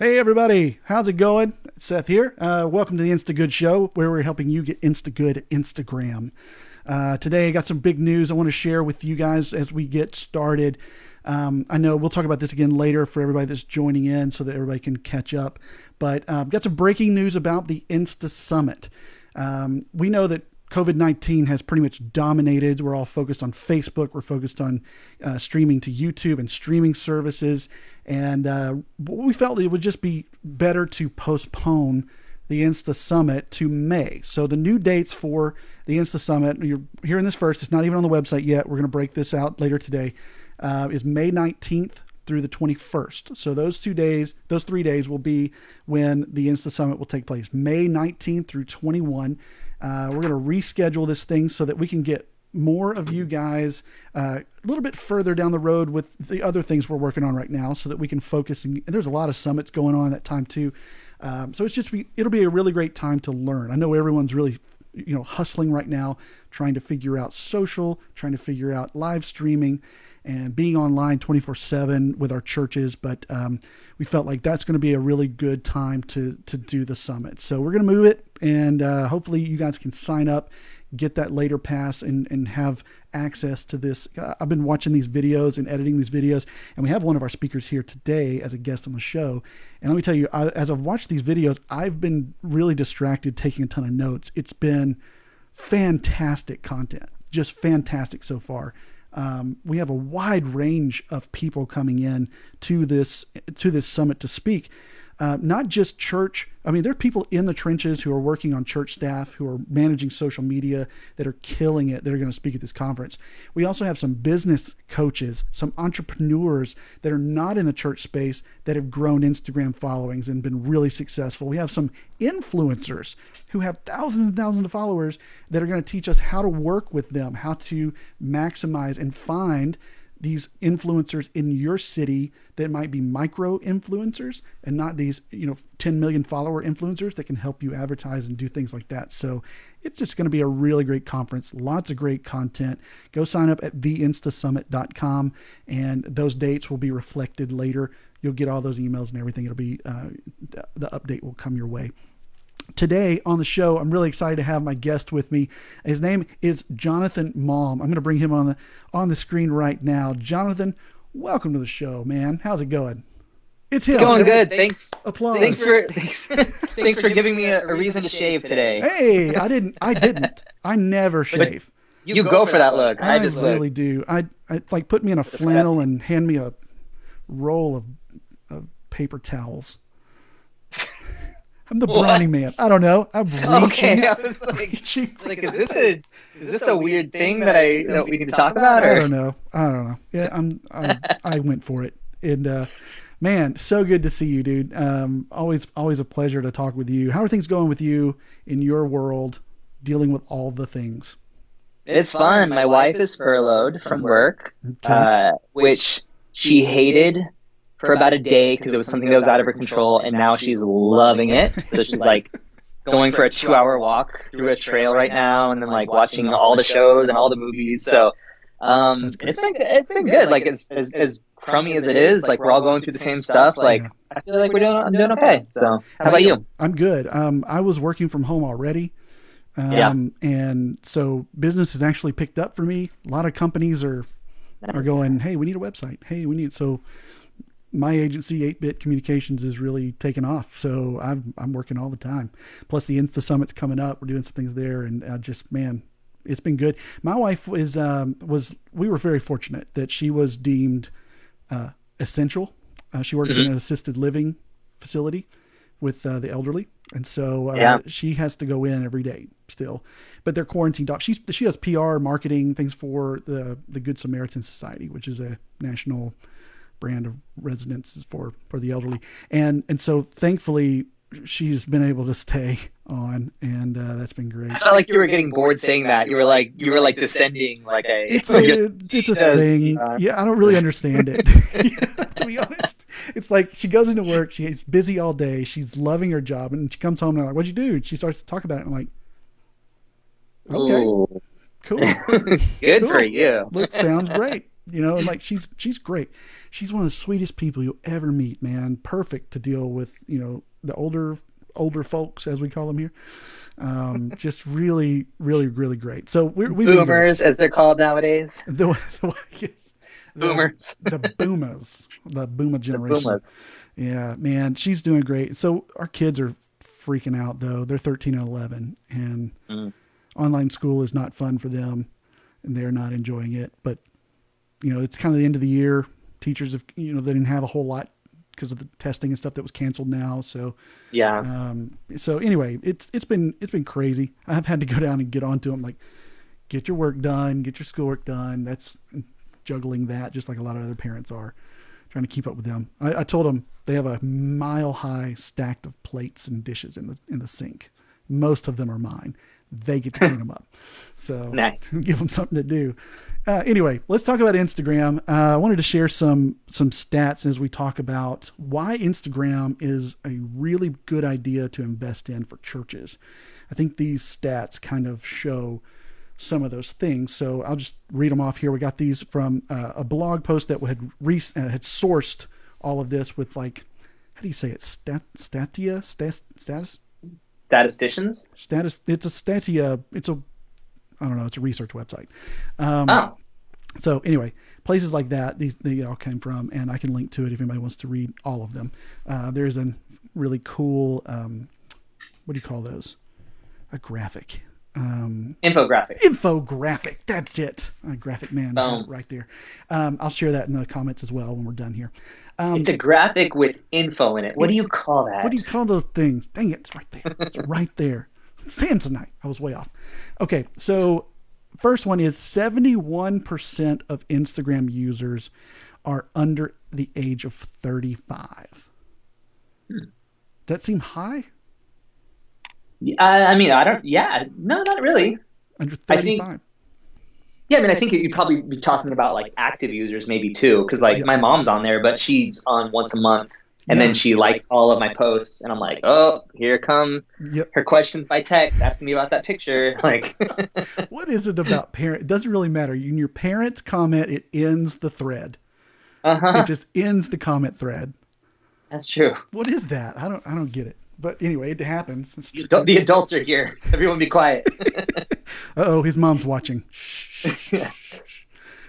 Hey everybody, how's it going? Seth here. Welcome to the Insta Good Show, where we're helping you get Insta Good Instagram. Today I got some big news I want to share with you guys as we get started. I know we'll talk about this again later for everybody that's joining in so that everybody can catch up. But got some breaking news about the InstaSummit. We know that COVID-19 has pretty much dominated. We're all focused on Facebook. We're focused on streaming to YouTube and streaming services. And we felt it would just be better to postpone the InstaSummit to May. So the new dates for the InstaSummit, you're hearing this first, it's not even on the website yet. We're going to break this out later today, is May 19th through the 21st. So those 3 days will be when the InstaSummit will take place, May 19th through 21. We're going to reschedule this thing so that we can get more of you guys a little bit further down the road with the other things we're working on right now so that we can focus. And there's a lot of summits going on at that time too. So it'll be a really great time to learn. I know everyone's really, hustling right now, trying to figure out social, trying to figure out live streaming and being online 24/7 with our churches. But we felt like that's going to be a really good time to do the summit. So we're going to move it, and hopefully you guys can sign up, get that later pass, and have access to this. I've been watching these videos and editing these videos, and we have one of our speakers here today as a guest on the show. And let me tell you, as I've watched these videos, I've been really distracted taking a ton of notes. It's been fantastic content, just fantastic so far. We have a wide range of people coming in to this summit to speak. Not just church. I mean, there are people in the trenches who are working on church staff, who are managing social media, that are killing it, that are going to speak at this conference. We also have some business coaches, some entrepreneurs that are not in the church space that have grown Instagram followings and been really successful. We have some influencers who have thousands and thousands of followers that are going to teach us how to work with them, how to maximize and find these influencers in your city that might be micro influencers and not these, 10 million follower influencers that can help you advertise and do things like that. So it's just going to be a really great conference. Lots of great content. Go sign up at theinstasummit.com, and those dates will be reflected later. You'll get all those emails and everything. It'll be, the update will come your way. Today on the show, I'm really excited to have my guest with me. His name is Jonathan Malm. I'm going to bring him on the screen right now. Jonathan, welcome to the show, man. How's it going? It's him. Going good. Thanks. Applause. Thanks for giving me a reason to shave today. Hey, I didn't. I never shave. You go for that look. I just really do. I like put me in a flannel and hand me a roll of paper towels. I'm the brownie man. I don't know. I'm reaching. Okay, I was like, is this a weird thing that we need to talk about? Or? I don't know. Yeah, I went for it. And man, so good to see you, dude. Always a pleasure to talk with you. How are things going with you in your world, dealing with all the things? It's fun. My wife is furloughed from work, which she hated for about a day because it was something that was out of her control, and now she's loving it. So she's like going for a 2-hour walk through a trail right now, and then like watching all the shows and all the movies. So it's been good. Like as crummy as it is, like we're all going through the same stuff. Like I feel like I'm doing okay. So how about you? I'm good. I was working from home already. And so business has actually picked up for me. A lot of companies are going, hey, we need a website. Hey, so my agency, 8-Bit Communications, is really taken off. So I'm working all the time. Plus the InstaSummit's coming up. We're doing some things there, and man, it's been good. My wife we were very fortunate that she was deemed essential. She works in an assisted living facility with the elderly. And so she has to go in every day still, but they're quarantined off. She does PR marketing things for the Good Samaritan Society, which is a national brand of residences for the elderly. And so thankfully she's been able to stay on, and that's been great. I felt like you were getting bored saying that. You were like descending like a. It's a thing. Yeah, I don't really understand it. To be honest, it's like she goes into work. She's busy all day. She's loving her job, and she comes home and I'm like, "What'd you do?" And she starts to talk about it. And I'm like, "Okay, Ooh. cool, good cool. for you." Sounds great. And like she's great. She's one of the sweetest people you'll ever meet, man. Perfect to deal with, the older folks, as we call them here. Just really, really, really great. So we boomers, as they're called nowadays. Yes, boomers. The boomer generation. Boomers. Yeah, man, she's doing great. So our kids are freaking out though. They're 13 and 11, and online school is not fun for them, and they're not enjoying it. But it's kind of the end of the year. Teachers have, they didn't have a whole lot because of the testing and stuff that was canceled now. So yeah. So anyway, it's been crazy. I've had to go down and get onto them, like, get your work done, get your schoolwork done. That's juggling that, just like a lot of other parents are, trying to keep up with them. I told them they have a mile high stack of plates and dishes in the sink. Most of them are mine. They get to clean them up. So nice. Give them something to do. Anyway, let's talk about Instagram. I wanted to share some stats as we talk about why Instagram is a really good idea to invest in for churches. I think these stats kind of show some of those things. So I'll just read them off here. We got these from a blog post that had sourced all of this with, like, how do you say it? Statisticians? It's a Statia. I don't know. It's a research website. So anyway, places like that, they all came from, and I can link to it if anybody wants to read all of them. There's a really cool, what do you call those? A graphic. Infographic. That's it. Graphic man right there. I'll share that in the comments as well when we're done here. It's a graphic with info in it. What do you call that? What do you call those things? Dang it, it's right there. It's right there. Samsonite. I was way off. Okay, so first one is 71% of Instagram users are under the age of 35. Does that seem high? I mean, no, not really. Under 35. I think you'd probably be talking about like active users maybe too, because my mom's on there, but she's on once a month, and then she likes all of my posts, and I'm like, oh, here come her questions by text asking me about that picture. Like, what is it about parent? It doesn't really matter. In your parents' comment, it ends the thread. It just ends the comment thread. That's true. What is that? I don't get it. But anyway, it happens. The adults are here. Everyone be quiet. Uh-oh, his mom's watching. Shh.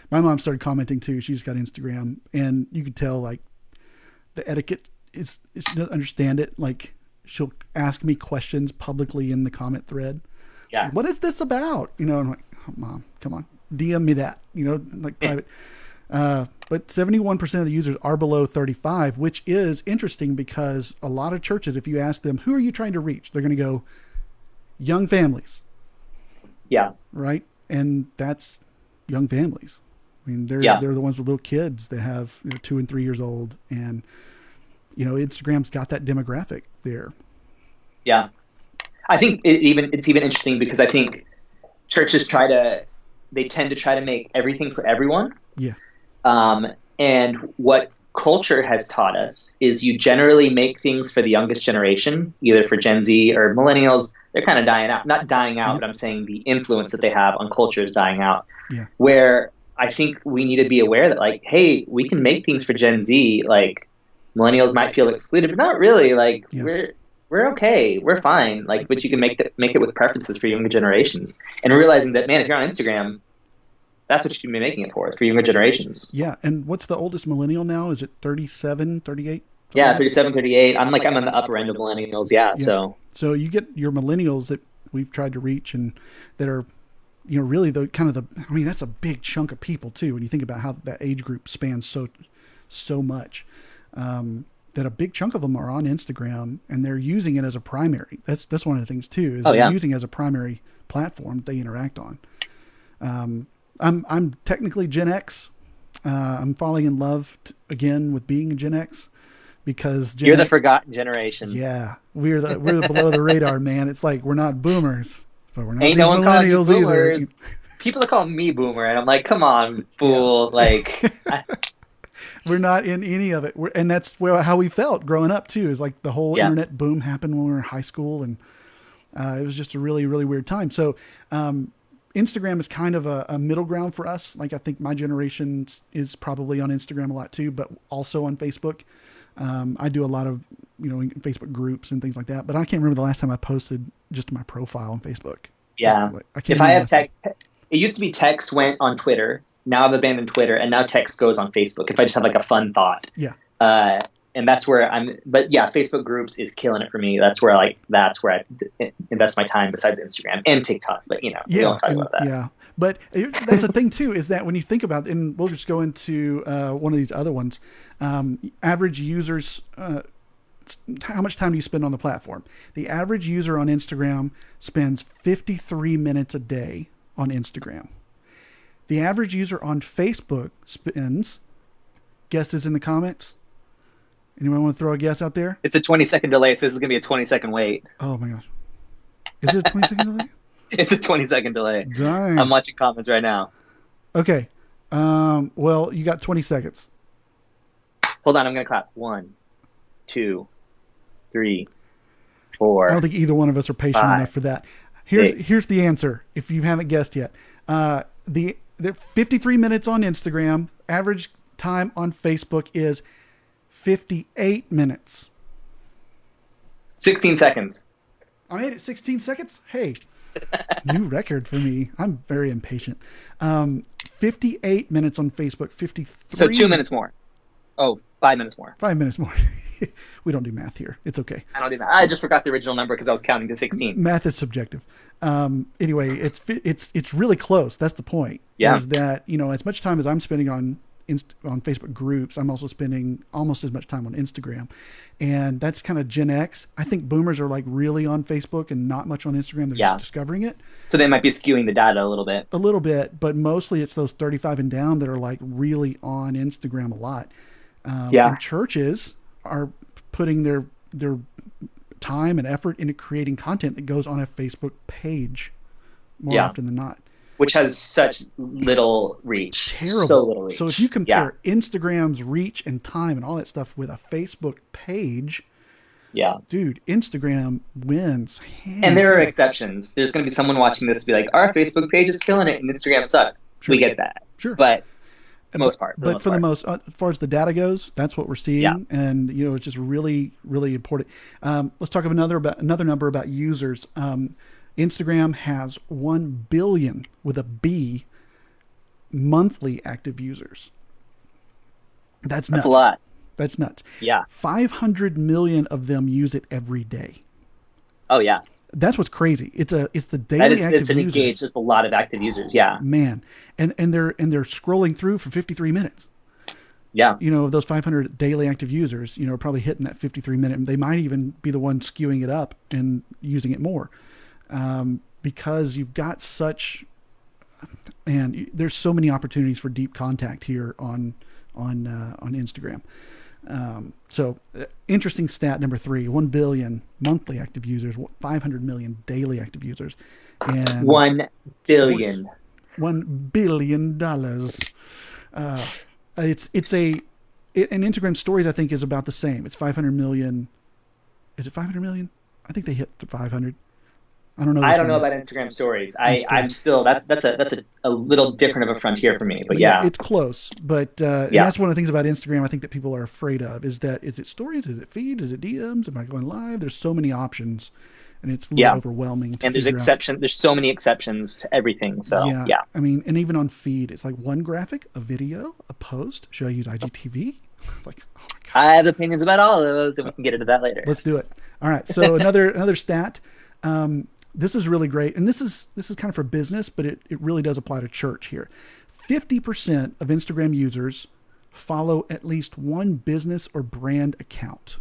My mom started commenting too. She's got Instagram, and you could tell, like, the etiquette is she doesn't understand it. Like, she'll ask me questions publicly in the comment thread. Yeah. What is this about? I'm like, oh, Mom, come on, DM me that. Like private. But 71% of the users are below 35, which is interesting because a lot of churches, if you ask them, who are you trying to reach? They're going to go, young families. Yeah. Right. And that's young families. I mean, they're the ones with little kids that have 2 and 3 years old, and Instagram's got that demographic there. Yeah, I think it's even interesting because I think churches tend to try to make everything for everyone. Yeah. And what culture has taught us is you generally make things for the youngest generation, either for Gen Z or millennials. They're kind of dying out, not dying out, but I'm saying the influence that they have on culture is dying out. Yeah. Where I think we need to be aware that, like, hey, we can make things for Gen Z. Like, millennials might feel excluded, but not really. Like, we're okay, we're fine. Like, but you can make it with preferences for younger generations, and realizing that, man, if you're on Instagram, that's what you can be making it for younger generations. Yeah. And what's the oldest millennial now? Is it 37, 38? Yeah, 37, 38. I'm on the upper end of millennials. Yeah. So you get your millennials that we've tried to reach, and that are, really that's a big chunk of people too. When you think about how that age group spans so much, that a big chunk of them are on Instagram, and they're using it as a primary. That's one of the things too, is they're using it as a primary platform that they interact on. I'm technically Gen X. I'm falling in love again with being a Gen X, because you're the forgotten generation. Yeah, we're below the radar, man. It's like we're not boomers, but we're not Ain't these no one millennials calling you either. boomers. People are calling me boomer, and I'm like, come on, fool. Yeah. Like, we're not in any of it. And that's how we felt growing up too. Is like the whole internet boom happened when we were in high school, and it was just a really, really weird time. So Instagram is kind of a middle ground for us. Like I think my generation is probably on Instagram a lot too, but also on Facebook. I do a lot of, Facebook groups and things like that, but I can't remember the last time I posted just my profile on Facebook. Yeah. If I have text, it used to be text went on Twitter. Now I've abandoned Twitter, and now text goes on Facebook. If I just have like a fun thought. Yeah. And that's where but yeah, Facebook groups is killing it for me. That's where I invest my time besides Instagram and TikTok. But we don't talk about that. Yeah. But that's the thing too, is that when you think about it, and we'll just go into one of these other ones, average users, how much time do you spend on the platform? The average user on Instagram spends 53 minutes a day on Instagram. The average user on Facebook spends, guesses in the comments. Anyone want to throw a guess out there? It's a 20-second delay, so this is going to be a 20-second wait. Oh my gosh. Is it a 20-second delay? It's a 20-second delay. Dang. I'm watching comments right now. Okay. Well, you got 20 seconds. Hold on, I'm going to clap. 1, 2, 3, 4. I don't think either one of us are patient enough for that. Here's the answer, if you haven't guessed yet. The 53 minutes on Instagram, average time on Facebook is 58 minutes. 16 seconds. I made it 16 seconds? Hey, new record for me. I'm very impatient. 58 minutes on Facebook, 53. So 2 minutes more. Oh, 5 minutes more. 5 minutes more. We don't do math here. It's okay. I don't do math. I just forgot the original number because I was counting to 16. Math is subjective. Anyway, it's really close. That's the point. Yeah. Is that, as much time as I'm spending on Facebook groups, I'm also spending almost as much time on Instagram. And that's kind of Gen X. I think boomers are like really on Facebook and not much on Instagram. They're just discovering it. So they might be skewing the data a little bit. A little bit, but mostly it's those 35 and down that are like really on Instagram a lot. And churches are putting their time and effort into creating content that goes on a Facebook page more often than not. Which has such little reach. Terrible. So little reach. So if you compare Instagram's reach and time and all that stuff with a Facebook page, dude, Instagram wins. And there are exceptions. There's going to be someone watching this to be like, our Facebook page is killing it and Instagram sucks. Sure. We get that. Sure. But for the most part. As far as the data goes, that's what we're seeing. Yeah. And, it's just really, really important. Let's talk another number about users. Instagram has 1 billion with a B monthly active users. That's nuts. That's a lot. That's nuts. Yeah. 500 million of them use it every day. Oh yeah. That's what's crazy. It's the daily active users. It's engaged. There's a lot of active users. Yeah. Man, and they're scrolling through for 53 minutes. Yeah. Of those 500 daily active users, are probably hitting that 53 minute. They might even be the ones skewing it up and using it more. Because you've got there's so many opportunities for deep contact here on Instagram. So interesting stat number 3, 1 billion monthly active users, 500 million daily active users, and $1 billion. $1 billion. And Instagram stories, I think, is about the same. It's 500 million. Is it 500 million? I think they hit the 500. I don't know. I don't know about Instagram stories. I'm still that's a little different of a frontier for me. But yeah, it's close. But and that's one of the things about Instagram I think that people are afraid of is it stories? Is it feed? Is it DMs? Am I going live? There's so many options, and it's a little overwhelming. And there's exceptions. There's so many exceptions to everything. So yeah. I mean, and even on feed, it's like one graphic, a video, a post. Should I use IGTV? Like, oh my God. I have opinions about all of those, and we can get into that later. Let's do it. All right. So another stat. This is really great. And this is kind of for business, but it really does apply to church here. 50% of Instagram users follow at least one business or brand account.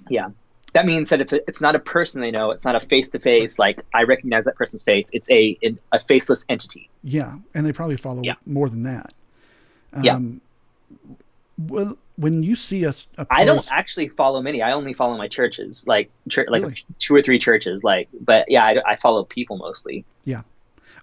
Yeah. That means that it's not a person they know. It's not a face-to-face, like I recognize that person's face. It's a faceless entity. Yeah. And they probably follow more than that. Well, when you see a post, I don't actually follow many. I only follow my churches, really? 2 or 3 churches. But yeah, I follow people mostly. Yeah,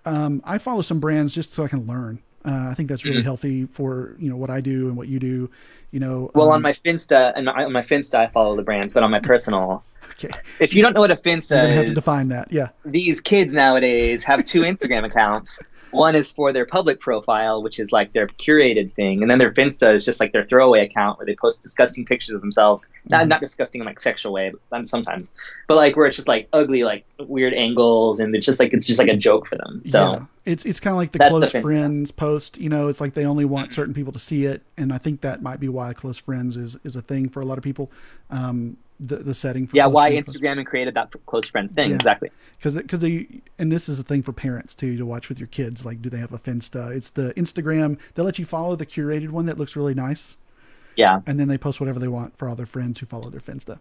I follow some brands just so I can learn. I think that's really healthy for, what I do and what you do, Well, on my Finsta, on my Finsta, I follow the brands, but on my personal, okay. If you don't know what a You're Finsta going to have to is, define that. Yeah. these kids nowadays have two Instagram accounts. One is for their public profile, which is like their curated thing. And then their Finsta is just like their throwaway account where they post disgusting pictures of themselves. Not disgusting in like sexual way, but sometimes. But like where it's just like ugly, like weird angles. And it's just like a joke for them. So yeah. It's kind of like the close friends post, it's like they only want certain people to see it. And I think that might be why close friends is a thing for a lot of people. The setting for why Instagram created that close friends thing. Exactly. Because and this is a thing for parents too, to watch with your kids. Like, do they have a Finsta? It's the Instagram. They'll let you follow the curated one that looks really nice. Yeah. And then they post whatever they want for all their friends who follow their Finsta.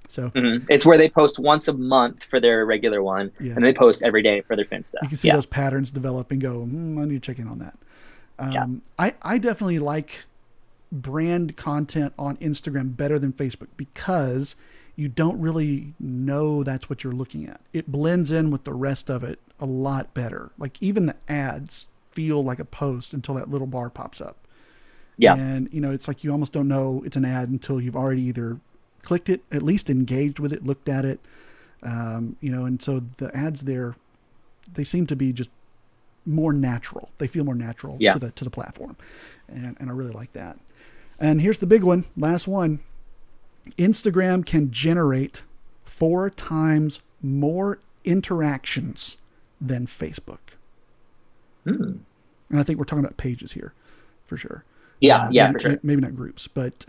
So it's where they post once a month for their regular one, and they post every day for their Finsta. You can see those patterns develop and go, I need to check in on that. I definitely like brand content on Instagram better than Facebook because you don't really know that's what you're looking at. It blends in with the rest of it a lot better. Like even the ads feel like a post until that little bar pops up. Yeah. And it's like you almost don't know it's an ad until you've already either clicked it, at least engaged with it, looked at it. And so the ads there, they seem to be just more natural. They feel more natural to the platform. And I really like that. And here's the big one, last one. Instagram can generate 4 times more interactions than Facebook. And I think we're talking about pages here for sure. For sure. Maybe not groups, but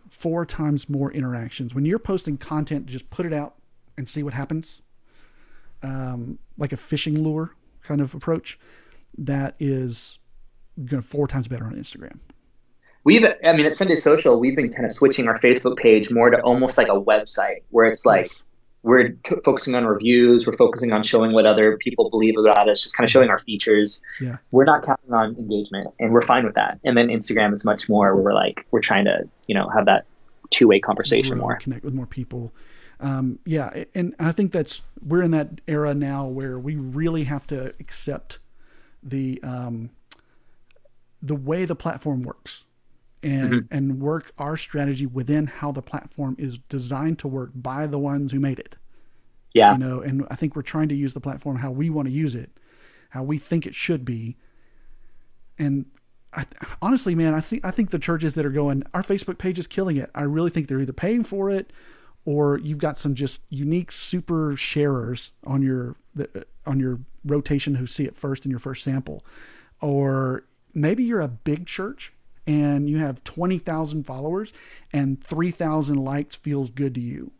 4 times more interactions. When you're posting content, just put it out and see what happens. Like a fishing lure kind of approach. That is going to 4 times better on Instagram. At Sunday Social, we've been kind of switching our Facebook page more to almost like a website where it's like we're focusing on reviews, we're focusing on showing what other people believe about us, just kind of showing our features. Yeah. We're not counting on engagement, and we're fine with that. And then Instagram is much more where we're trying to, have that two-way conversation more. Connect with more people. And I think we're in that era now where we really have to accept the way the platform works. And work our strategy within how the platform is designed to work by the ones who made it. Yeah. And I think we're trying to use the platform how we want to use it, how we think it should be. And honestly, man, I think the churches that are going, our Facebook page is killing it. I really think they're either paying for it or you've got some just unique super sharers on your rotation who see it first in your first sample. Or maybe you're a big church and you have 20,000 followers and 3,000 likes feels good to you.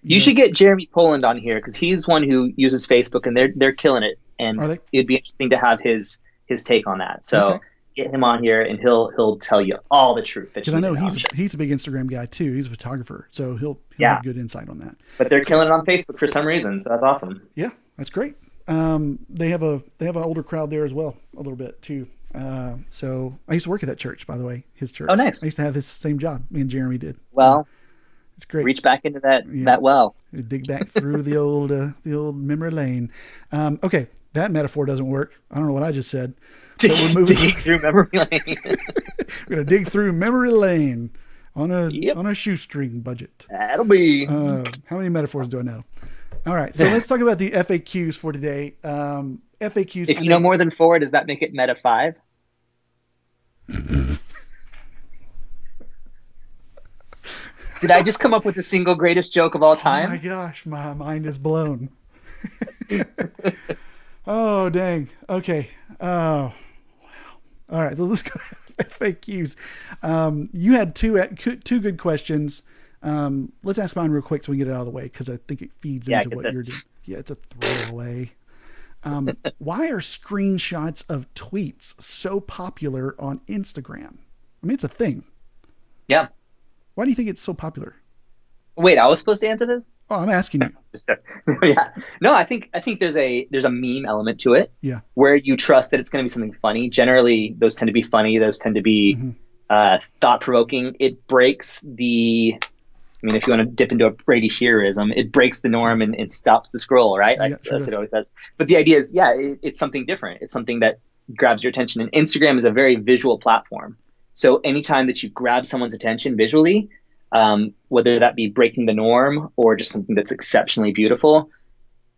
You should get Jeremy Poland on here because he's one who uses Facebook and they're killing it. And it'd be interesting to have his take on that. So get him on here and he'll tell you all the truth. Because I know he's a big Instagram guy too. He's a photographer, so he'll have good insight on that. But they're killing it on Facebook for some reason, so that's awesome. Yeah, that's great. They have an older crowd there as well, a little bit too. So I used to work at that church, by the way, his church. Oh, nice. I used to have this same job. Me and Jeremy did. Well, it's great. Reach back into that well. Dig back through the old memory lane. Okay, that metaphor doesn't work. I don't know what I just said. Dig through memory lane. We're gonna dig through memory lane on a shoestring budget. That'll be. How many metaphors do I know? All right, so let's talk about the FAQs for today. FAQs. If you know more than 4, does that make it meta 5? Did I just come up with the single greatest joke of all time? Oh my gosh, my mind is blown. Oh, dang. Okay. Oh, wow. All right, let's go to FAQs. You had two good questions. Let's ask mine real quick so we can get it out of the way because I think it feeds into what you're doing. Yeah, it's a throwaway. Why are screenshots of tweets so popular on Instagram? I mean, it's a thing. Yeah. Why do you think it's so popular? Wait, I was supposed to answer this? Oh, I'm asking you. Yeah. No, I think there's a meme element to it. Yeah. Where you trust that it's going to be something funny. Generally, those tend to be funny. Those tend to be thought-provoking. It breaks the... if you want to dip into a Brady Shearism, it breaks the norm and it stops the scroll, right? That's what it always says. But the idea is, it's something different. It's something that grabs your attention. And Instagram is a very visual platform. So anytime that you grab someone's attention visually, whether that be breaking the norm or just something that's exceptionally beautiful,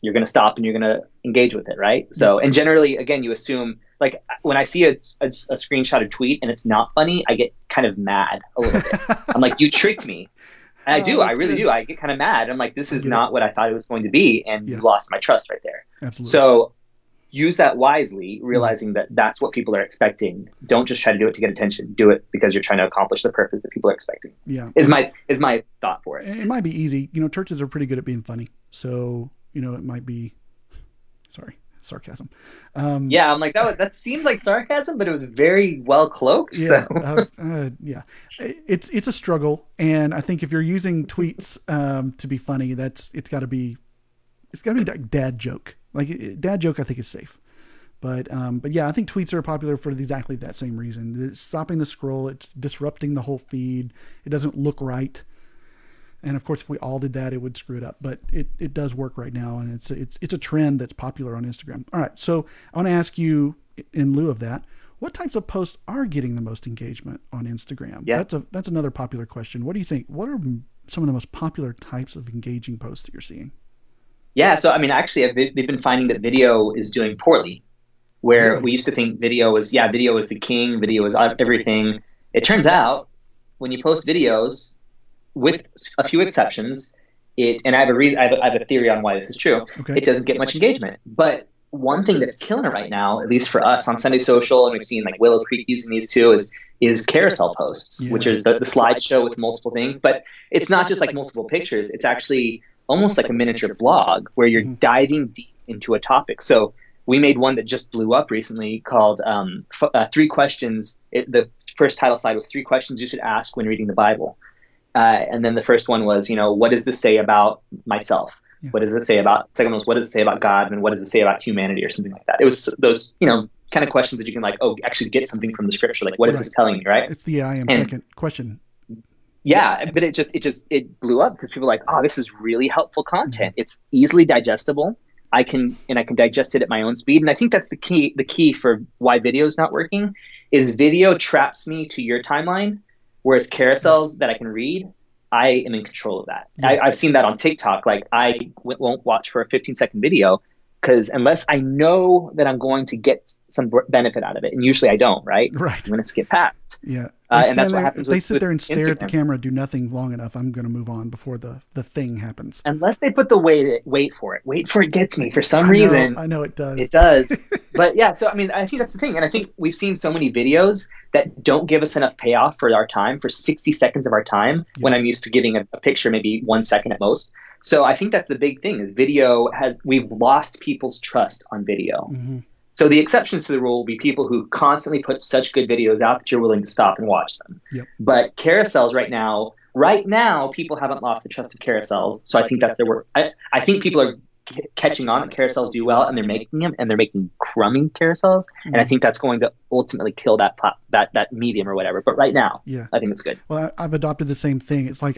you're going to stop and you're going to engage with it, right? So, and generally, again, you assume, like when I see a screenshot tweet and it's not funny, I get kind of mad a little bit. I'm like, you tricked me. And I do, I really do. I get kind of mad. I'm like, this is not what I thought it was going to be. And you lost my trust right there. Absolutely. So use that wisely, realizing that that's what people are expecting. Don't just try to do it to get attention. Do it because you're trying to accomplish the purpose that people are expecting. Yeah. Is my thought for it. It might be easy. You know, churches are pretty good at being funny. So, you know, it might be, sarcasm. Yeah, I'm like, that seemed like sarcasm, but it was very well cloaked. Yeah, So. Yeah. It's a struggle, and I think if you're using tweets to be funny, it's got to be like dad joke. Like dad joke, I think is safe, but yeah, I think tweets are popular for exactly that same reason. It's stopping the scroll, it's disrupting the whole feed. It doesn't look right. And of course, if we all did that, it would screw it up. But it does work right now, and it's a trend that's popular on Instagram. All right, so I want to ask you, in lieu of that, what types of posts are getting the most engagement on Instagram? Yeah. That's another popular question. What do you think? What are some of the most popular types of engaging posts that you're seeing? Yeah, so I mean, actually, they've been finding that video is doing poorly. Where we used to think video was the king, video is everything. It turns out when you post videos, with a few exceptions, and I have a theory on why this is true. Okay. It doesn't get much engagement. But one thing that's killing it right now, at least for us on Sunday Social, and we've seen like Willow Creek using these too, is carousel posts, which is the slideshow with multiple things. But it's not just like multiple pictures. It's actually almost like a miniature blog where you're diving deep into a topic. So we made one that just blew up recently called 3 Questions. The first title slide was 3 questions you should ask when reading the Bible. And then the first one was, what does this say about myself? Yeah. What does it say about, second one was, what does it say about God? And what does it say about humanity or something like that? It was those, kind of questions that you can actually get something from the scripture. Like, what is this telling me, right? It's the I am second question. Yeah, but it blew up because people were like, oh, this is really helpful content. Mm-hmm. It's easily digestible. I can digest it at my own speed. And I think that's the key for why video is not working is video traps me to your timeline. Whereas carousels that I can read, I am in control of that. Yeah. I've seen that on TikTok. Like I won't watch for a 15-second video because unless I know that I'm going to get some benefit out of it, and usually I don't, right? Right. I'm going to skip past. Yeah. And that's what happens. If they sit there and stare Instagram. At the camera, do nothing long enough, I'm going to move on before the thing happens. Unless they put the wait for it. Wait for it gets me for some reason. I know it does. It does. But yeah, so I mean, I think that's the thing. And I think we've seen so many videos that don't give us enough payoff for our time, for 60 seconds of our time, when I'm used to giving a picture maybe 1 second at most. So I think that's the big thing is we've lost people's trust on video. Mm-hmm. So the exceptions to the rule will be people who constantly put such good videos out that you're willing to stop and watch them. Yep. But carousels right now, people haven't lost the trust of carousels. So I think that's their work. I think people are catching on that carousels do well, and they're making them, and they're making crummy carousels. Mm-hmm. And I think that's going to ultimately kill that medium or whatever. But right now, I think it's good. Well, I've adopted the same thing. It's like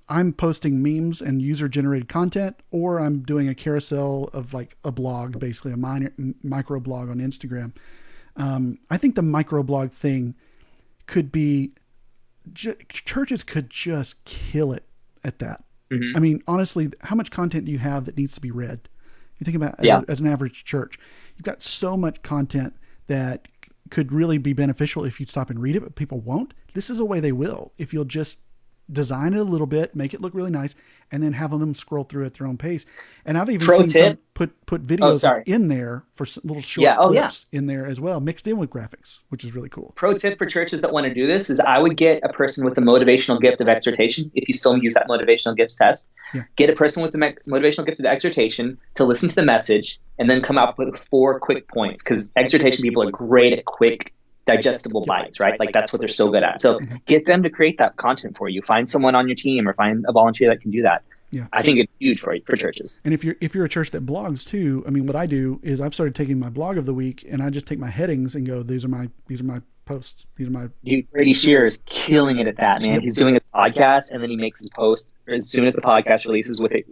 I'm posting memes and user-generated content, or I'm doing a carousel of like a blog, basically a micro blog on Instagram. I think the microblog thing could be, churches could just kill it at that. Mm-hmm. I mean, honestly, how much content do you have that needs to be read? You think about as an average church, you've got so much content that could really be beneficial if you stop and read it, but people won't. This is a way they will. If you'll just design it a little bit, make it look really nice, and then have them scroll through at their own pace. And I've even seen some put videos in there for little short clips in there as well, mixed in with graphics, which is really cool. Pro tip for churches that want to do this is I would get a person with the motivational gift of exhortation, if you still use that motivational gifts test. Yeah. Get a person with the motivational gift of exhortation to listen to the message and then come up with 4 quick points, because exhortation people are great at quick digestible bites, right? Like that's what they're so good at. So get them to create that content for you. Find someone on your team or find a volunteer that can do that. Yeah. I think it's huge for churches. And if you're a church that blogs too, I mean, what I do is I've started taking my blog of the week and I just take my headings and go, these are my posts. These are my. Brady Shearer is killing it at that, man. He's doing a podcast and then he makes his post as soon as the podcast releases with it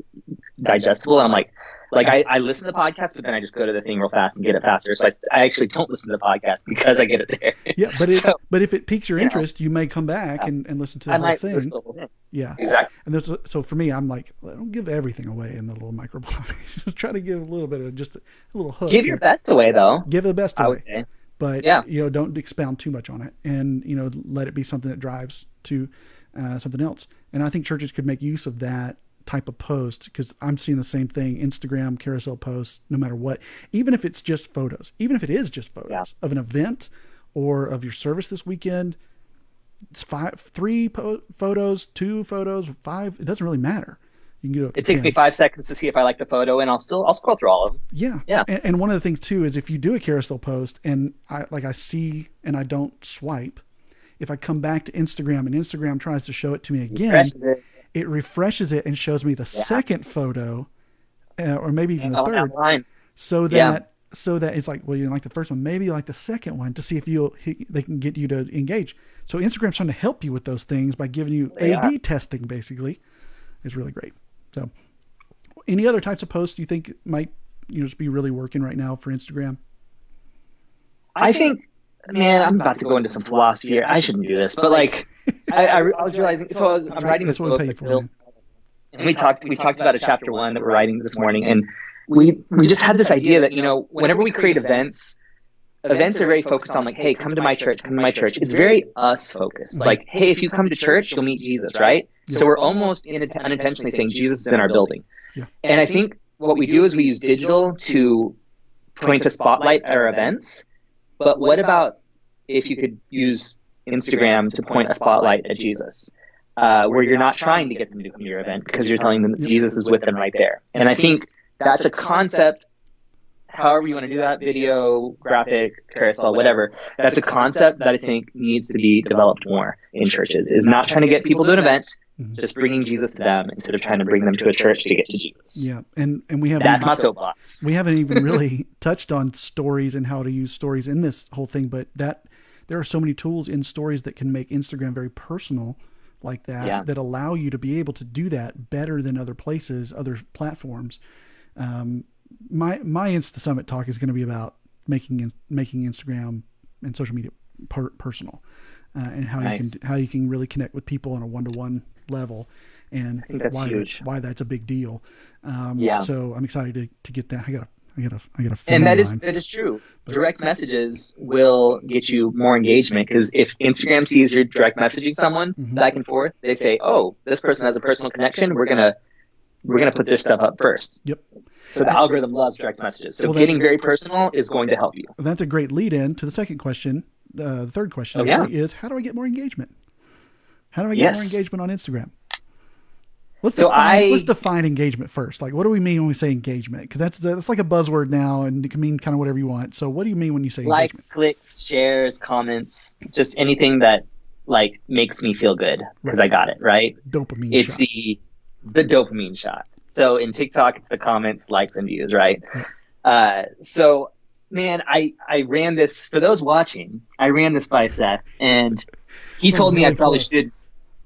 digestible. I'm like, Like I listen to the podcast, but then I just go to the thing real fast and get it faster. So I actually don't listen to the podcast because I get it there. Yeah, but if it piques your interest, you may come back and listen to the whole thing. Yeah, exactly. And so for me, I'm like, I don't give everything away in the little microblog. Try to give a little bit of just a little hook. Give your best away, though. Give the best away. I would say. But don't expound too much on it, and let it be something that drives to something else. And I think churches could make use of that type of post, because I'm seeing the same thing. Instagram, carousel posts, no matter what, even if it's just photos, even if it is just photos of an event or of your service this weekend, it's 3 photos, 2 photos, 5. It doesn't really matter. You can go. It takes me 5 seconds to see if I like the photo, and I'll scroll through all of them. Yeah. And one of the things too is if you do a carousel post and I see and I don't swipe, if I come back to Instagram and Instagram tries to show it to me again, it refreshes it and shows me the second photo, or maybe even the third, so that it's like, well, you didn't like the first one, maybe you like the second one, to see if they can get you to engage. So Instagram's trying to help you with those things by giving you A/B testing, basically. It's really great. So, any other types of posts you think might just be really working right now for Instagram? I think, man, I'm about to go into some philosophy here. I shouldn't do this, but like, I was realizing. So I'm writing this book, and we talked about a chapter 1 that we're writing this morning, and we just had this idea that whenever we create events are very focused on like, hey, come to my church, come to my church. It's very us focused. Like, hey, if you come to church, you'll meet Jesus, right? So we're almost unintentionally saying Jesus is in our building. Yeah. And I think what we do is we use digital to point a spotlight at our events. But what about if you could use Instagram to point a spotlight at Jesus, where you're not trying to get them to come to your event because you're telling them that Jesus is with them right there. And I think that's a concept. However you want to do that, video, graphic, carousel, whatever, that's a concept that I think needs to be developed more in churches, is not trying to get people to an event, just bringing Jesus to them instead of trying to bring them to a church to get to Jesus. Yeah, and we haven't. That's my soapbox. We haven't even really touched on stories and how to use stories in this whole thing, but there are so many tools in stories that can make Instagram very personal like that, that allow you to be able to do that better than other places, other platforms. My InstaSummit talk is going to be about making Instagram and social media personal, and how you can really connect with people on a one-to-one level, and why that's a big deal. So I'm excited to get that. I got a and that is true. But direct messages will get you more engagement, because if Instagram sees you're direct messaging someone back and forth, they say, oh, this person has a personal connection. We're gonna put their stuff up first. Yep. So the algorithm loves direct messages. So getting very personal is going to help you. That's a great lead in to the second question. The third question is, how do I get more engagement? How do I get more engagement on Instagram? Let's define engagement first. Like, what do we mean when we say engagement? Because that's like a buzzword now, and it can mean kind of whatever you want. So what do you mean when you say likes, engagement? clicks, shares, comments, just anything that like makes me feel good because I got it, right? Dopamine. It's shot. The dopamine shot. So in TikTok, it's the comments, likes, and views, right? So, man, I ran this, for those watching, I ran this by Seth, and he told me I probably should.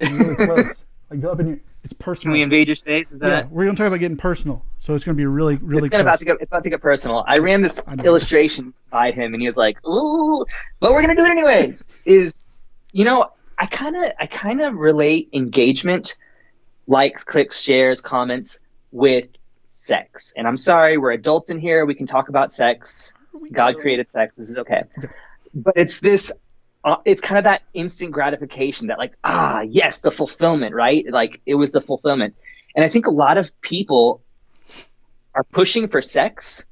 Really close. I go up in here. It's personal. Can we invade your space? Is that we're going to talk about getting personal. So it's going to be really, really close. It's about to get personal. I ran this illustration by him, and he was like, ooh, but we're going to do it anyways. I kind of relate engagement, likes, clicks, shares, comments with sex. And I'm sorry, we're adults in here. We can talk about sex. God created sex. This is okay. But it's this, it's kind of that instant gratification that like, yes, the fulfillment, right? Like it was the fulfillment. And I think a lot of people are pushing for sex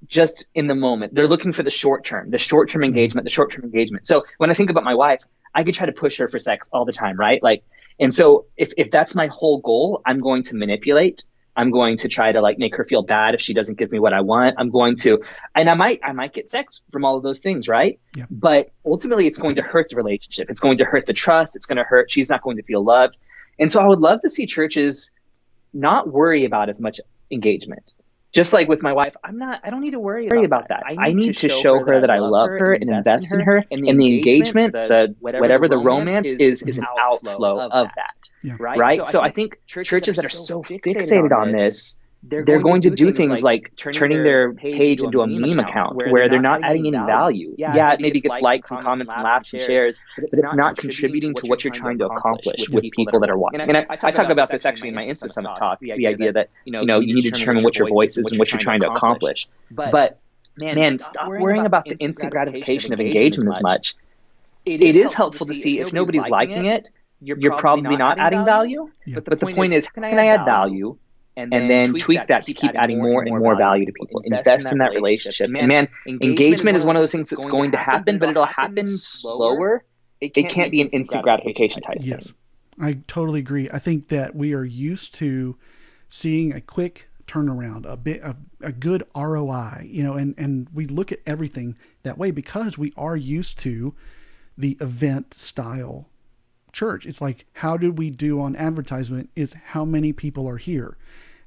just in the moment. They're looking for the short-term engagement. So when I think about my wife, I could try to push her for sex all the time, right? Like, and so if that's my whole goal, I'm going to manipulate. I'm going to try to like make her feel bad if she doesn't give me what I want. And I might get sex from all of those things, right? Yeah. But ultimately it's going to hurt the relationship. It's going to hurt the trust. It's going to hurt. She's not going to feel loved. And so I would love to see churches not worry about as much engagement. Just like with my wife, I don't need to worry about that. I need to show her that I love her and invest in her. And the engagement, whatever the romance is an outflow of that. Yeah. Right? So I think churches that are so fixated on this they're going to do things like turning their page into a meme account where they're not adding any value. Yeah, it maybe gets likes and comments and laughs and shares, but it's not contributing to what you're trying to accomplish with people that are watching. And I talk about this actually in my InstaSummit talk, the idea that, you need to determine what your voice is and what you're trying to accomplish. But man, stop worrying about the instant gratification of engagement as much. It is helpful to see if nobody's liking it, you're probably not adding value. But the point is, how can I add value? And then tweak that to keep adding more and more value to people. Invest in that relationship. And man, engagement is one of those things that's going to happen, but it'll happen slower. It can't be an instant gratification type thing. I totally agree. I think that we are used to seeing a quick turnaround, a good ROI, and we look at everything that way because we are used to the event style church. It's like, how did we do on advertisement is how many people are here.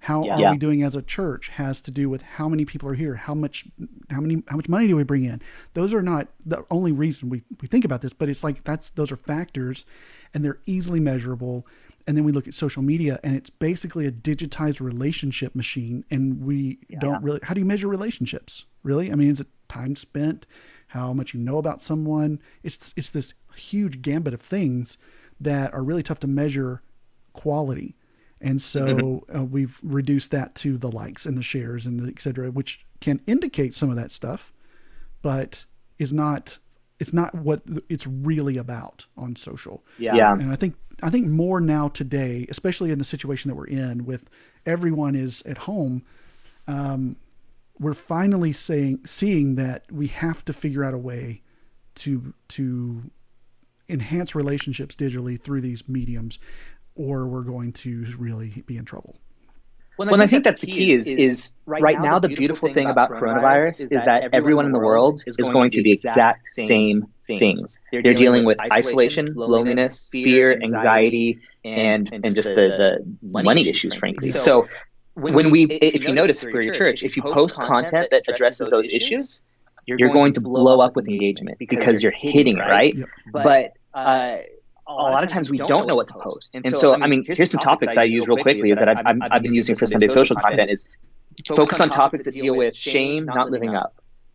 How are we doing as a church has to do with how many people are here, how much money do we bring in. Those are not the only reason we think about this, but it's like those are factors and they're easily measurable. And then we look at social media and it's basically a digitized relationship machine. And we don't really, how do you measure relationships? Really? I mean, is it time spent, how much you know about someone? It's this huge gambit of things that are really tough to measure quality. And so we've reduced that to the likes and the shares and the et cetera, which can indicate some of that stuff, but it's not what it's really about on social. And I think more now today, especially in the situation that we're in with everyone is at home, we're finally seeing that we have to figure out a way to enhance relationships digitally through these mediums, or we're going to really be in trouble. Well, I think that's the key is right now the beautiful thing about coronavirus is that everyone in the world is going through the exact same things. They're dealing with isolation, loneliness, fear, anxiety, and just the money issues, frankly. So if you notice for your church, if you post content that addresses those issues, you're going to blow up with engagement because you're hitting it, right? But a lot of times we don't know what to post. And so, I mean, here's some topics I use real quickly that I've been using for Sunday social content is focus on topics that deal with shame, not living up,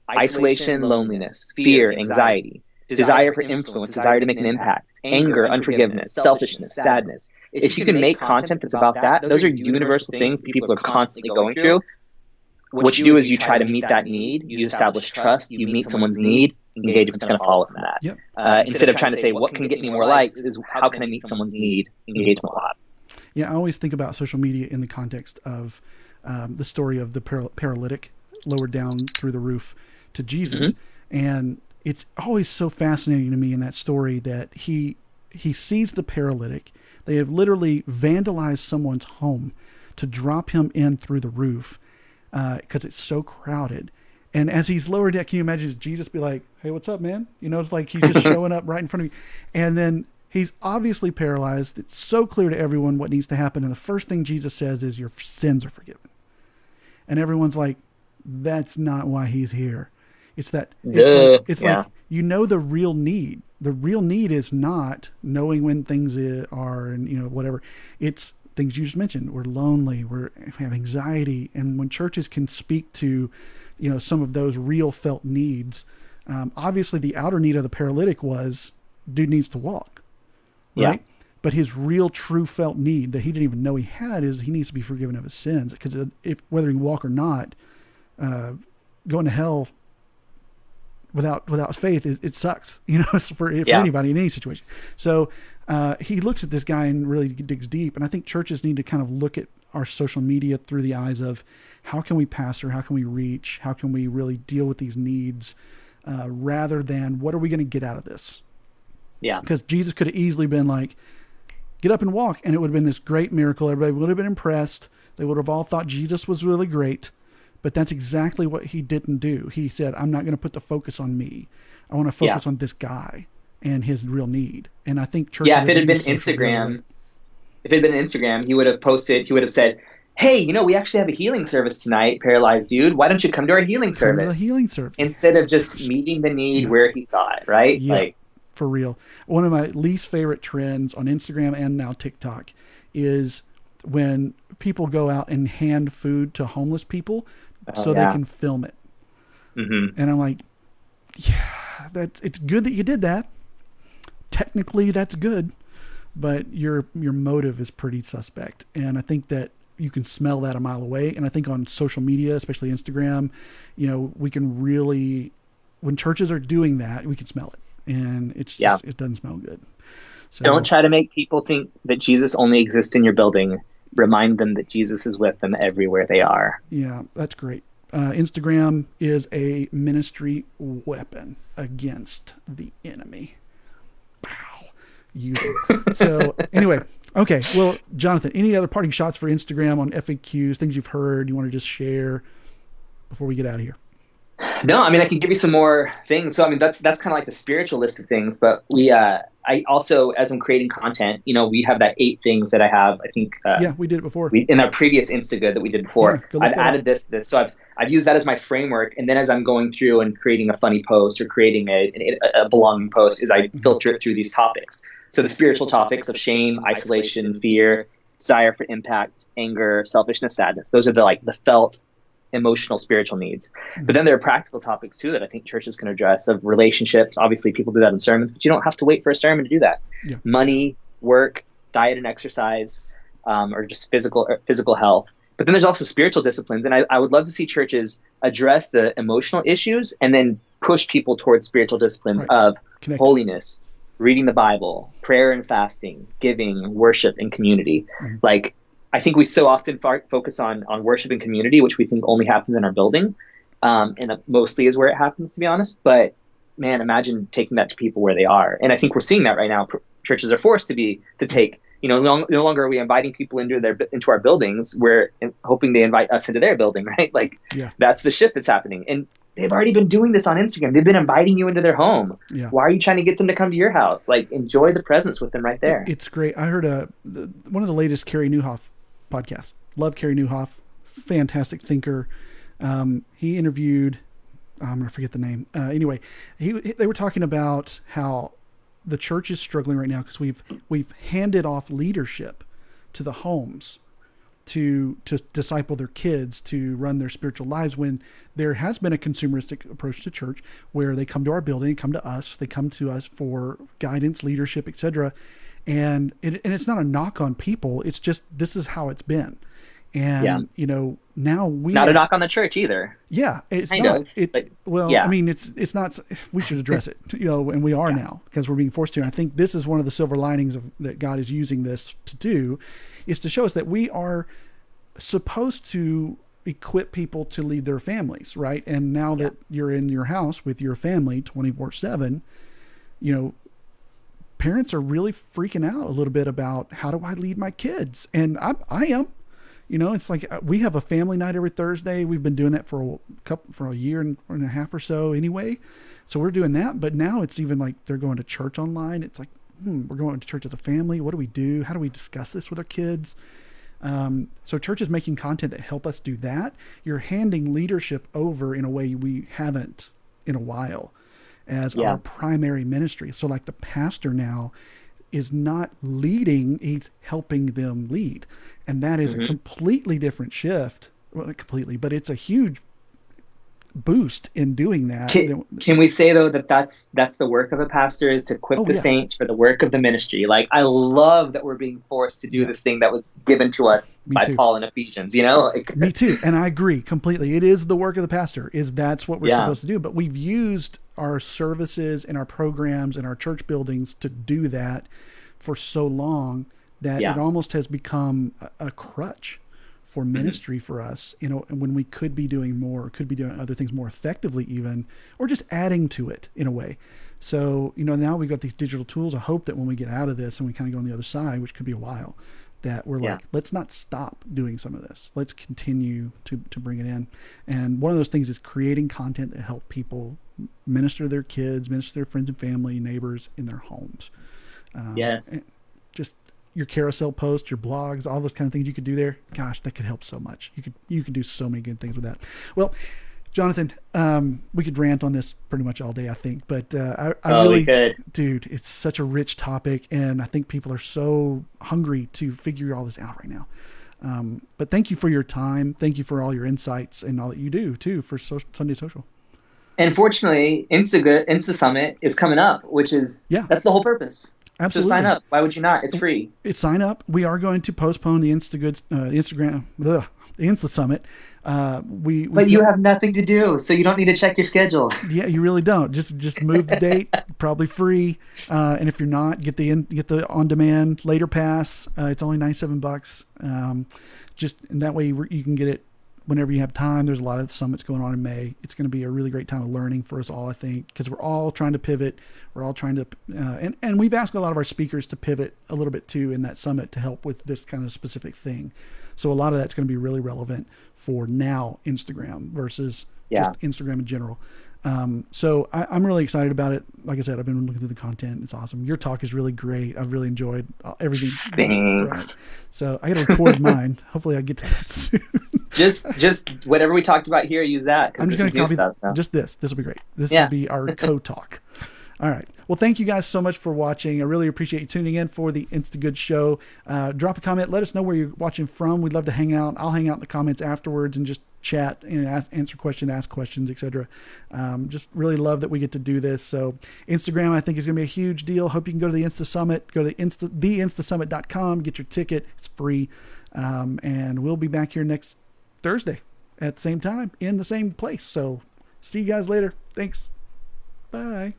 isolation, loneliness, fear, anxiety, desire for influence, desire to make an impact, anger, unforgiveness, selfishness, sadness. If you can make content that's about that, those are universal things that people are constantly going through. What you do is you try to meet that need, you establish trust, you meet someone's need, engagement's going to follow from that. Instead of trying to say, what can get me more likes, is how can I meet someone's need, engagement will happen. Yeah, I always think about social media in the context of the story of the paralytic lowered down through the roof to Jesus. And it's always so fascinating to me in that story that he sees the paralytic. They have literally vandalized someone's home to drop him in through the roof because it's so crowded. And as he's lowered down, can you imagine Jesus be like, hey, what's up, man? It's like he's just showing up right in front of me. And then he's obviously paralyzed. It's so clear to everyone what needs to happen. And the first thing Jesus says is your sins are forgiven. And everyone's like, that's not why he's here. It's that it's like the real need. The real need is not knowing when things are and whatever. It's things you just mentioned. We're lonely. We have anxiety. And when churches can speak to some of those real felt needs, obviously the outer need of the paralytic was dude needs to walk, right? But his real true felt need that he didn't even know he had is he needs to be forgiven of his sins, because if whether he can walk or not, going to hell without faith, it sucks, for anybody in any situation. So he looks at this guy and really digs deep. And I think churches need to kind of look at our social media through the eyes of how can we pastor, how can we reach, how can we really deal with these needs, rather than what are we going to get out of this? Yeah. Because Jesus could have easily been like, get up and walk. And it would have been this great miracle. Everybody would have been impressed. They would have all thought Jesus was really great. But that's exactly what he didn't do. He said, I'm not going to put the focus on me. I want to focus on this guy and his real need. And I think churches... Yeah, if it had been Instagram, he would have posted, he would have said, hey, we actually have a healing service tonight, paralyzed dude. Why don't you come to our healing service? Come to the healing service. Instead of just meeting the need where he saw it, right? Yeah, for real. One of my least favorite trends on Instagram and now TikTok is when people go out and hand food to homeless people so they can film it. Mm-hmm. And I'm like, yeah, it's good that you did that. Technically, that's good, but your motive is pretty suspect. And I think that you can smell that a mile away. And I think on social media, especially Instagram, we can really, when churches are doing that, we can smell it. And it's just, it doesn't smell good. So, don't try to make people think that Jesus only exists in your building. Remind them that Jesus is with them everywhere they are. Yeah, that's great. Instagram is a ministry weapon against the enemy. Wow. So anyway, okay. Well, Jonathan, any other parting shots for Instagram on FAQs, things you've heard you want to just share before we get out of here? No, I mean, I can give you some more things. So, I mean, that's kind of like the spiritual list of things. But I also, as I'm creating content, we have that 8 things that I have. I think. We did it before. In our previous Instagood that we did before, I've added this. So I've used that as my framework. And then as I'm going through and creating a funny post or creating a belonging post, is I filter it through these topics. So the spiritual topics of shame, isolation, fear, desire for impact, anger, selfishness, sadness. Those are the felt emotional, spiritual needs. But then there are practical topics too that I think churches can address, of relationships. Obviously people do that in sermons, but you don't have to wait for a sermon to do that. Money, work, diet and exercise, or just physical health. But then there's also spiritual disciplines. And I would love to see churches address the emotional issues and then push people towards spiritual disciplines of holiness, reading the Bible, prayer and fasting, giving, worship, and community. I think we so often focus on worship and community, which we think only happens in our building, and that mostly is where it happens, to be honest. But man, imagine taking that to people where they are. And I think we're seeing that right now. Churches are forced to take. No longer are we inviting people into our buildings. We're hoping they invite us into their building, right? That's the shift that's happening. And they've already been doing this on Instagram. They've been inviting you into their home. Why are you trying to get them to come to your house? Enjoy the presence with them right there. It's great. I heard one of the latest Carey Nieuwhof podcast. Love Carey Nieuwhof, fantastic thinker. He interviewed, I'm going to forget the name. Anyway, they were talking about how the church is struggling right now because we've handed off leadership to the homes to disciple their kids, to run their spiritual lives, when there has been a consumeristic approach to church where they come to our building, come to us for guidance, leadership, etc. And it's not a knock on people. It's just, this is how it's been. And, now not a knock on the church either. Yeah. It's not. I mean, it's not, we should address it, and we are now, because we're being forced to. And I think this is one of the silver linings that God is using this to do, is to show us that we are supposed to equip people to lead their families, right? And now that you're in your house with your family 24/7, parents are really freaking out a little bit about, how do I lead my kids? And I am, it's like we have a family night every Thursday. We've been doing that for a year and a half or so anyway. So we're doing that, but now it's even like they're going to church online. It's like, we're going to church as a family. What do we do? How do we discuss this with our kids? So church is making content that help us do that. You're handing leadership over in a way we haven't in a while as our primary ministry. So like the pastor now is not leading, he's helping them lead. And that is a completely different shift. Well, not completely, but it's a huge boost in doing that. Can we say though that's the work of a pastor, is to equip the saints for the work of the ministry? I love that we're being forced to do this thing that was given to us by Paul in Ephesians, Me too. And I agree completely. It is the work of the pastor, that's what we're supposed to do. But we've used our services and our programs and our church buildings to do that for so long that it almost has become a crutch for ministry for us, and when we could be doing more, could be doing other things more effectively even, or just adding to it in a way. So, now we've got these digital tools. I hope that when we get out of this and we kind of go on the other side, which could be a while, that we're like, let's not stop doing some of this. Let's continue to bring it in. And one of those things is creating content that help people minister to their kids, minister to their friends and family, neighbors in their homes. Just your carousel posts, your blogs, all those kind of things you could do there. Gosh, that could help so much. You could do so many good things with that. Well, Jonathan, we could rant on this pretty much all day, I think, but I Oh, we really, could. dude, it's such a rich topic, and I think people are so hungry to figure all this out right now. But thank you for your time. Thank you for all your insights and all that you do too for Sunday Social. And fortunately, Insta Summit is coming up, which is Yeah, that's the whole purpose. So sign absolutely. up. Why would you not? It's free. Sign up. We are going to postpone the the Insta Summit. We But you have nothing to do, so you don't need to check your schedule. Yeah, you really don't. Just move the date. Probably free. And if you're not, get the on demand later pass. It's only $97. Just and that way you can get it whenever you have time. There's a lot of summits going on in May. It's going to be a really great time of learning for us all, I think, because we're all trying to pivot. We're all trying to, and we've asked a lot of our speakers to pivot a little bit too in that summit to help with this kind of specific thing. So a lot of that's going to be really relevant for now Instagram versus just Instagram in general. So I'm really excited about it. Like I said, I've been looking through the content. It's awesome. Your talk is really great. I've really enjoyed everything. Thanks. Right. So I got to record mine. Hopefully I get to that soon. Just whatever we talked about here, use that. I'm just going to copy stuff, so. just this. This will be great. This will be our co-talk. All right. Well, thank you guys so much for watching. I really appreciate you tuning in for the Instagood show. Drop a comment. Let us know where you're watching from. We'd love to hang out. I'll hang out in the comments afterwards and just chat and answer questions, ask questions, etc. Just really love that we get to do this. So Instagram, I think, is going to be a huge deal. Hope you can go to the InstaSummit. Go to theinstasummit.com. Get your ticket. It's free. And we'll be back here next Thursday at the same time in the same place. So see you guys later. Thanks. Bye.